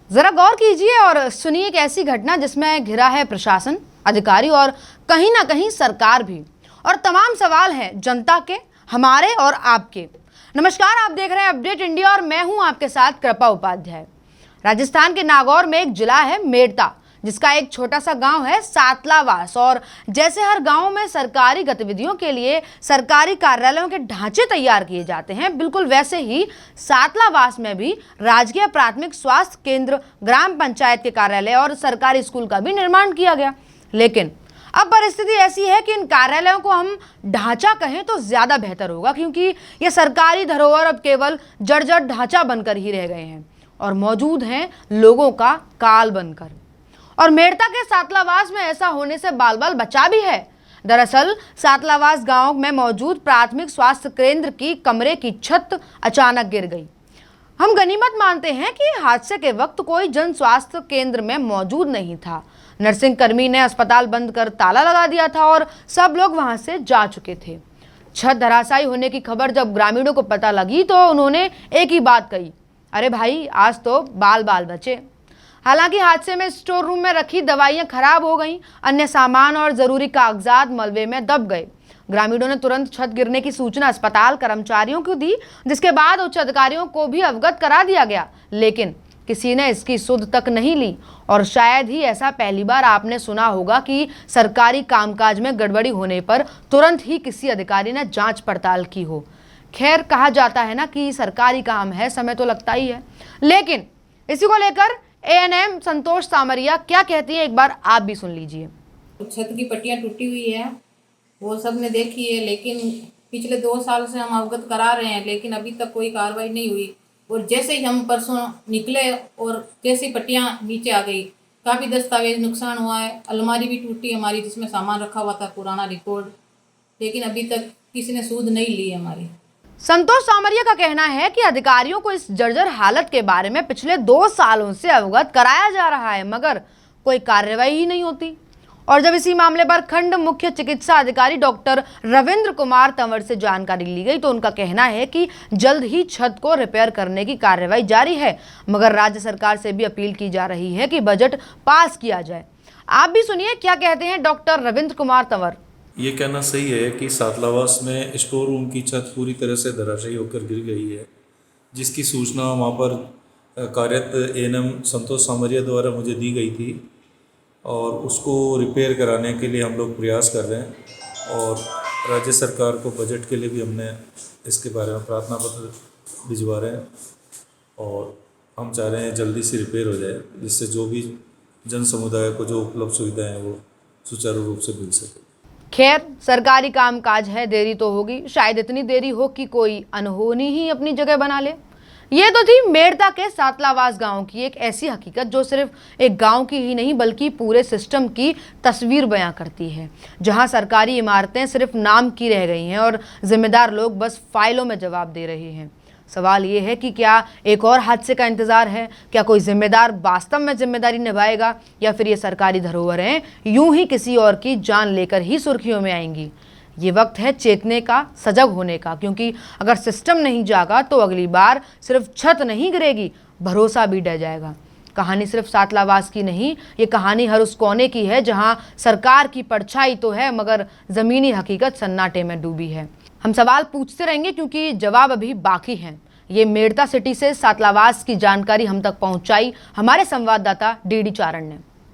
जरा गौर कीजिए और सुनिए एक ऐसी घटना जिसमें घिरा है प्रशासन, अधिकारी और कहीं ना कहीं सरकार भी। और तमाम सवाल हैं जनता के, हमारे और आपके। नमस्कार, आप देख रहे हैं अपडेट इंडिया और मैं हूं आपके साथ कृपा उपाध्याय। राजस्थान के नागौर में एक जिला है मेड़ता, जिसका एक छोटा सा गांव है सातलावास। और जैसे हर गांव में सरकारी गतिविधियों के लिए सरकारी कार्यालयों के ढांचे तैयार किए जाते हैं, बिल्कुल वैसे ही सातलावास में भी राजकीय प्राथमिक स्वास्थ्य केंद्र, ग्राम पंचायत के कार्यालय और सरकारी स्कूल का भी निर्माण किया गया। लेकिन अब परिस्थिति ऐसी है कि इन कार्यालयों को हम ढांचा कहें तो ज्यादा बेहतर होगा, क्योंकि ये सरकारी धरोहर अब केवल जर्जर ढांचा बनकर ही रह गए हैं और मौजूद हैं लोगों का काल बनकर। और मेड़ता के सातलावास में ऐसा होने से बाल बाल बचा भी है। दरअसल सातलावास गांव में मौजूद प्राथमिक स्वास्थ्य केंद्र की कमरे की छत अचानक गिर गई। हम गनीमत मानते हैं कि हादसे के वक्त कोई जन स्वास्थ्य केंद्र में मौजूद नहीं था। नर्सिंग कर्मी ने अस्पताल बंद कर ताला लगा दिया था और सब लोग वहां से जा चुके थे। छत धराशायी होने की खबर जब ग्रामीणों को पता लगी तो उन्होंने एक ही बात कही, अरे भाई आज तो बाल बाल बचे। हालांकि हादसे में स्टोर रूम में रखी दवाइयां खराब हो गईं, अन्य सामान और जरूरी कागजात मलबे में दब गए। ग्रामीणों ने तुरंत छत गिरने की सूचना अस्पताल कर्मचारियों को दी, जिसके बाद उच्च अधिकारियों को भी अवगत करा दिया गया, लेकिन किसी ने इसकी सुध तक नहीं ली। और शायद ही ऐसा पहली बार आपने सुना होगा कि सरकारी कामकाज में गड़बड़ी होने पर तुरंत ही किसी अधिकारी ने जांच पड़ताल की हो। खैर, कहा जाता है ना कि सरकारी काम है, समय तो लगता ही है। लेकिन इसी को लेकर एएनएम संतोष सामरिया क्या कहती है, एक बार आप भी सुन लीजिए। छत की पट्टियां टूटी हुई है, वो सब ने देखी है, लेकिन पिछले 2 साल से हम अवगत करा रहे हैं, लेकिन अभी तक कोई कार्रवाई नहीं हुई। और जैसे ही हम परसों निकले और जैसी पट्टियां नीचे आ गई, काफ़ी दस्तावेज नुकसान हुआ है। अलमारी भी टूटी हमारी, जिसमें सामान रखा हुआ था, पुराना रिकॉर्ड, लेकिन अभी तक किसी ने सूद नहीं ली हमारी। संतोष सामरिया का कहना है कि अधिकारियों को इस जर्जर हालत के बारे में पिछले 2 सालों से अवगत कराया जा रहा है, मगर कोई कार्रवाई ही नहीं होती। और जब इसी मामले पर खंड मुख्य चिकित्सा अधिकारी डॉक्टर रविंद्र कुमार तंवर से जानकारी ली गई तो उनका कहना है कि जल्द ही छत को रिपेयर करने की कार्रवाई जारी है, मगर राज्य सरकार से भी अपील की जा रही है कि बजट पास किया जाए। आप भी सुनिए क्या कहते हैं डॉक्टर रविंद्र कुमार तंवर। ये कहना सही है कि सातलावास में स्टोर रूम की छत पूरी तरह से धराशायी होकर गिर गई है, जिसकी सूचना वहाँ पर कार्यरत एएनएम संतोष सामरिया द्वारा मुझे दी गई थी और उसको रिपेयर कराने के लिए हम लोग प्रयास कर रहे हैं। और राज्य सरकार को बजट के लिए भी हमने इसके बारे में प्रार्थना पत्र भिजवा रहे हैं और हम चाह रहे हैं जल्दी से रिपेयर हो जाए, जिससे जो भी जन समुदाय को जो उपलब्ध सुविधाएँ हैं वो सुचारू रूप से मिल सके। खैर, सरकारी कामकाज है, देरी तो होगी, शायद इतनी देरी हो कि कोई अनहोनी ही अपनी जगह बना ले। ये तो थी मेड़ता के सातलावास गांव की एक ऐसी हकीकत जो सिर्फ एक गांव की ही नहीं बल्कि पूरे सिस्टम की तस्वीर बयां करती है, जहां सरकारी इमारतें सिर्फ नाम की रह गई हैं और जिम्मेदार लोग बस फाइलों में जवाब दे रहे हैं। सवाल ये है कि क्या एक और हादसे का इंतजार है? क्या कोई जिम्मेदार वास्तव में जिम्मेदारी निभाएगा, या फिर ये सरकारी धरोहरें यूं ही किसी और की जान लेकर ही सुर्खियों में आएंगी? ये वक्त है चेतने का, सजग होने का, क्योंकि अगर सिस्टम नहीं जागा तो अगली बार सिर्फ छत नहीं गिरेगी, भरोसा भी डर जाएगा। कहानी सिर्फ सातलावास की नहीं, ये कहानी हर उस कोने की है जहां सरकार की परछाई तो है मगर जमीनी हकीकत सन्नाटे में डूबी है। हम सवाल पूछते रहेंगे क्योंकि जवाब अभी बाकी हैं। ये मेड़ता सिटी से सातलावास की जानकारी हम तक पहुंचाई हमारे संवाददाता डीडी चारण ने।